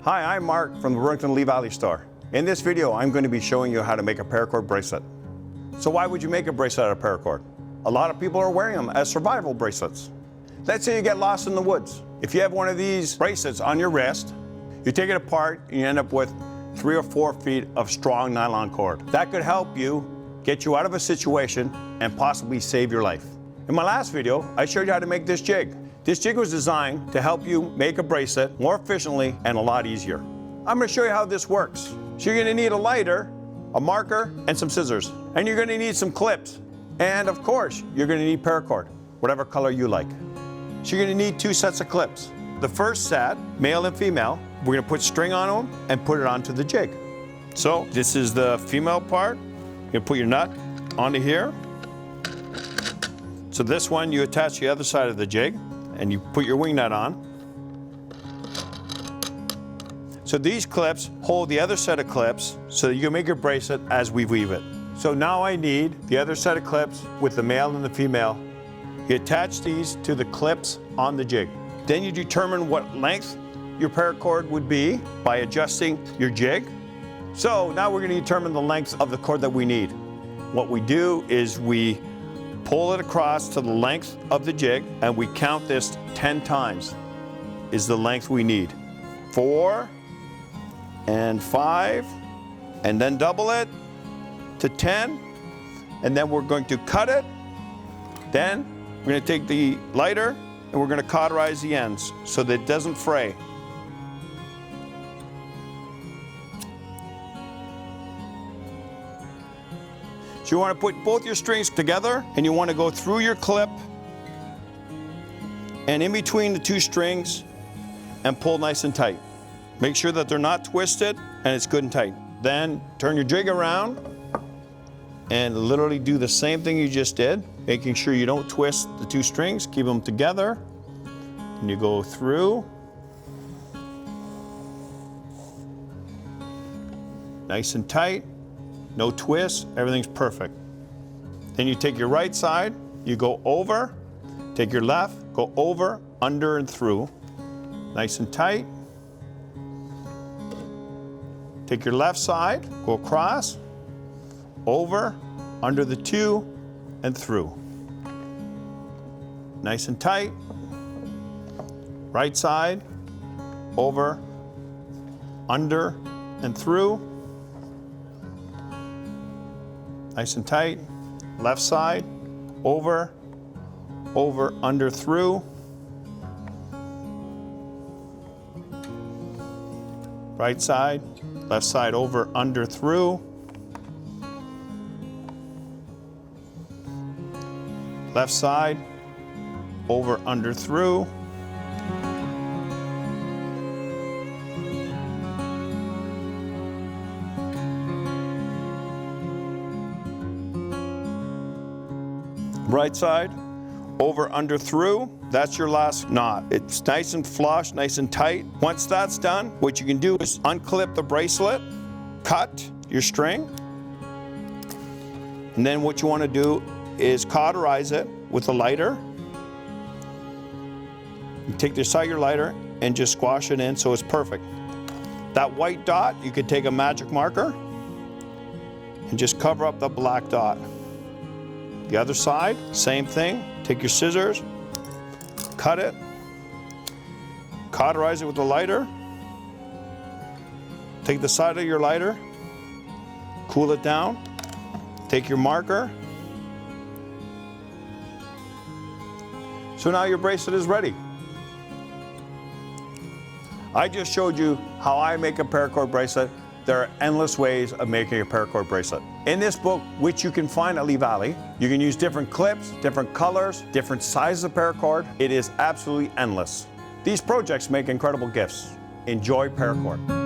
Hi, I'm Mark from the Burlington Lee Valley store. In this video, I'm going to be showing you how to make a paracord bracelet. So why would you make a bracelet out of paracord? A lot of people are wearing them as survival bracelets. Let's say you get lost in the woods. If you have one of these bracelets on your wrist, you take it apart and you end up with 3 or 4 feet of strong nylon cord. That could help you get you out of a situation and possibly save your life. In my last video, I showed you how to make this jig. This jig was designed to help you make a bracelet more efficiently and a lot easier. I'm going to show you how this works. So you're going to need a lighter, a marker, and some scissors. And you're going to need some clips. And of course, you're going to need paracord, whatever color you like. So you're going to need 2 sets of clips. The first set, male and female, we're going to put string on them and put it onto the jig. So this is the female part. You're going to put your nut onto here. So this one, you attach the other side of the jig and you put your wing nut on. So these clips hold the other set of clips so that you can make your bracelet as we weave it. So now I need the other set of clips with the male and the female. You attach these to the clips on the jig. Then you determine what length your paracord would be by adjusting your jig. So now we're going to determine the length of the cord that we need. What we do is we pull it across to the length of the jig and we count this 10 times is the length we need. 4 and 5 and then double it to 10 and then we're going to cut it. Then we're going to take the lighter and we're going to cauterize the ends so that it doesn't fray. So you want to put both your strings together and you want to go through your clip and in between the 2 strings and pull nice and tight. Make sure that they're not twisted and it's good and tight. Then turn your jig around and literally do the same thing you just did, making sure you don't twist the 2 strings, keep them together. And you go through. Nice and tight. No twists, everything's perfect. Then you take your right side, you go over, take your left, go over, under and through. Nice and tight. Take your left side, go across, over, under the 2 and through. Nice and tight. Right side, over, under and through. Nice and tight. Left side, over, over, under, through. Right side, left side, over, under, through. Left side, over, under, through. Right side, over, under, through. That's your last knot. It's nice and flush, nice and tight. Once that's done, what you can do is unclip the bracelet, cut your string, and then what you want to do is cauterize it with a lighter. You take the side of your lighter and just squash it in so it's perfect. That white dot, you could take a magic marker and just cover up the black dot. The other side, same thing. Take your scissors, cut it, cauterize it with a lighter. Take the side of your lighter, cool it down. Take your marker. So now your bracelet is ready. I just showed you how I make a paracord bracelet. There are endless ways of making a paracord bracelet. In this book, which you can find at Lee Valley, you can use different clips, different colors, different sizes of paracord. It is absolutely endless. These projects make incredible gifts. Enjoy paracord.